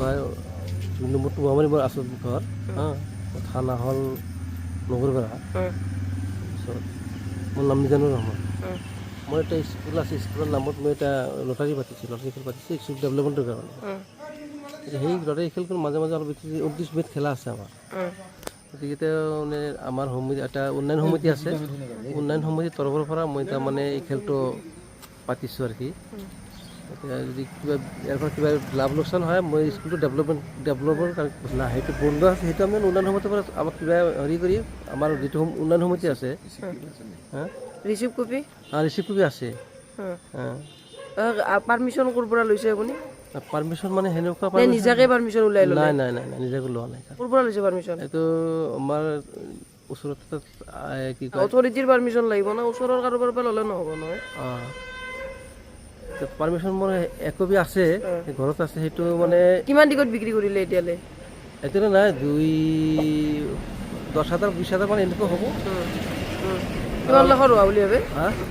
হয় 2 নম্বৰটো আমাৰ আচল ঘৰ থানা হ'ল নগৰবেৰা তাৰপিছত মোৰ নাম মিজানুৰ ৰহমান মই এটা স্কুল আছে স্কুলৰ নামত মই এটা লটাৰী পাতিছোঁ লটাৰী খেল পাতিছোঁ স্কুল ডেভেলপমেণ্টৰ কাৰণে সেই লটাৰী খেলখন মাজে মাজে অলপ 29 মে'ত খেলা আছে আমাৰ গতিকে মানে আমাৰ সমিতি এটা উন্নয়ন সমিতি আছে উন্নয়ন সমিতিৰ তৰফৰ পৰা মই তাৰমানে এই খেলটো পাতিছোঁ আৰু কি এতিয়া যদি কিবা ইয়াৰ পৰা কিবা লাভ লোকচান হয় মই স্কুলটো ডেভেলপৰ কাৰণে সেইটো বন্ধ আছে সেইটো আমি উন্নয়ন সমিতিৰ পৰা আমাক কিবা হেৰি কৰি আমাৰ যিটো উন্নয়ন সমিতি আছে ৰিচিভ কপি আছে পাৰমিশ্যন ক'ৰ পৰা লৈছে আপুনি পাৰমিশ্যন মানে সেনেকুৱা নিজাকে পাৰমিশ্যন ওলাই ল'লে নাই নিজাকৈ লোৱা নাই ক'ৰ পৰা লৈছে পাৰমিশ্যন এইটো আমাৰ ওচৰতে কি কয় অথৰিটিৰ পাৰমিশ্যন লাগিব না ওচৰৰ কাৰোবাৰ পৰা ল'লে নহ'ব নহয় পাৰমিশ্যন মোৰ একবি আছে ঘৰত আছে সেইটো মানে কিমান দিগত বিক্ৰী কৰিলে এতিয়ালৈ এতিয়া নাই 10,000 20,000 মান এনেকুৱা হ'ব কিমান লাখৰ হোৱা বুলি ভাবে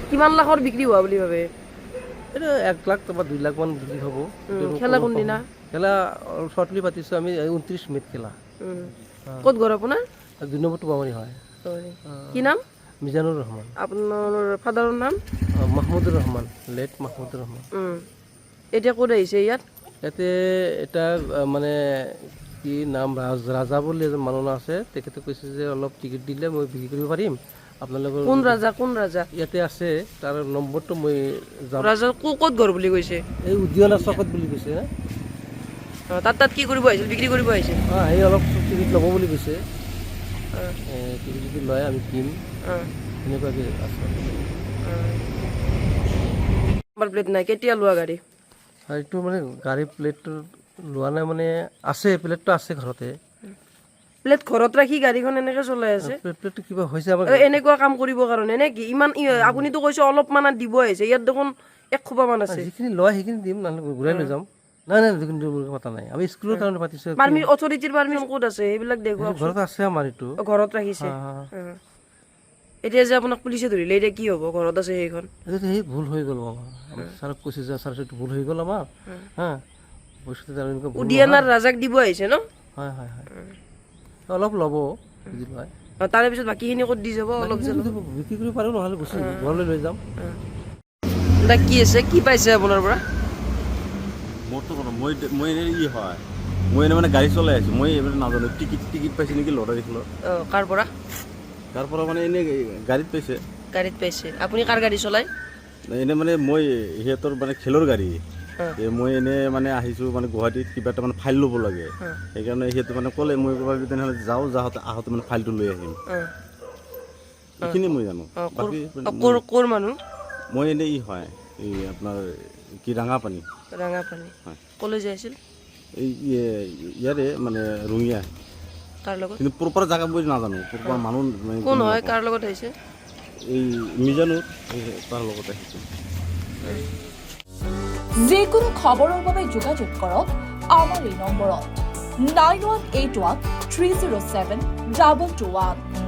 কিমান লাখৰ বিক্ৰী হোৱা বুলি ভাবে এইটো 1 লাখ বা 2 লাখ মান বিক্ৰী হ'ব খেলা কোনদিনা খেলা শ্বৰ্টলি পাতিছোঁ আমি 29 মে'ত খেলা ক'ত ঘৰ আপোনাৰ 2 নম্বৰটো বামনি হয় কি নাম মিজানুৰ ৰহমান আপোনাৰ ফাদাৰৰ নাম মাহমুদুৰ ৰহমান লেট মাহমুদুৰ ৰহমান এতিয়া ক'ত আহিছে ইয়াতে এটা মানে কি নাম ৰাজা বুলি এজন মানুহ আছে তেখেতে কৈছে যে অলপ টিকেট দিলে মই বিক্ৰী কৰিব পাৰিম আপোনালোকৰ কোন ৰাজা ইয়াতে আছে তাৰ নম্বৰটো মই ৰাজা ক'ত ঘৰ বুলি কৈছে এই উদ্যানা চকত বুলি কৈছে তাত কি কৰিব আহিছিল বিক্ৰী কৰিব আহিছিল সেই অলপ টিকেট ল'ব বুলি কৈছে টিকেট যদি লয় আমি কিন সেনেকুৱাকৈ আছে নাম্বাৰ প্লেট নাই কেতিয়া লোৱা গাড়ী এইটো মানে গাড়ী প্লেটটো লোৱা নাই মানে আছে প্লেটটো আছে ঘৰতে প্লেট ঘৰত ৰাখি গাড়ীখন এনেকে চলাই আছে প্লেটটো কিবা হৈছে আমাৰ এনেকুৱা কাম কৰিবৰ কাৰণে নে কি ইমান আপুনিতো কৈছে অলপমান দিব আহিছে ইয়াত দেখোন 1 খোপা মান আছে যিখিনি লয় সেইখিনি দিম নহ'লে ঘূৰাই লৈ যাম নাই যিখিনি পতা নাই আমি স্কুলৰ কাৰণে পাতিছোঁ অথৰিটিৰ পাৰমিশ্যন ক'ত আছে এইবিলাক দেখুৱাওক ঘৰত আছে আমাৰ এইটো ঘৰত ৰাখিছে এতিয়া যে আপোনাক পুলিচে ধৰিলে এতিয়া কি হ'ব ঘৰত আছে সেইখন সেই ভুল হৈ গ'ল আমাৰ ছাৰক কৈছে যে ছাৰ এইটো ভুল হৈ গ'ল আমাৰ উদিয়ানাৰ ৰাজাক দিব আহিছে ন হয় অলপ ল'ব বুজি পায় তাৰে পিছত বাকীখিনি ক'ত দি যাব অলপ বিক্ৰী কৰিব পাৰোঁ নহ'লে গুচি ঘৰলৈ লৈ যাম কি আছে কি পাইছে আপোনাৰ পৰা মোৰতো মই এনেই হয় মই এনেই মানে গাড়ী চলাই আছোঁ মই এইবিলাক নাজানো টিকিট পাইছে নেকি লটাৰী খেলৰ তাৰ পৰা মানে এনেই গাড়ীত পাইছে আপুনি কাৰ গাড়ী চলাই এনেই মানে মই সিহঁতৰ মানে খেলৰ গাড়ী মই এনেই মানে আহিছোঁ মানে গুৱাহাটীত কিবা এটা মানে ফাইল ল'ব লাগে সেইকাৰণে সিহঁতে মানে ক'লে মই তেনেহ'লে আহোঁতে মানে ফাইলটো লৈ আহিম এইখিনি মই জানো ক'ৰ মানুহ মই এনেই হয় এই আপোনাৰ কি ৰাঙাপানী হয় ক'লৈ যাই আছিল এই ইয়াৰে মানে ৰঙিয়া কাৰ লগত কিন্তু প্ৰপাৰ জাগা মই নাজানো প্ৰপাৰ মানুহ কোন হয় কাৰ লগত আহিছে এই মিজানুৰ তাৰ লগত আহিছে যিকোনো খবৰৰ বাবে যোগাযোগ কৰক আমাৰ এই নম্বৰত 9181 307 2221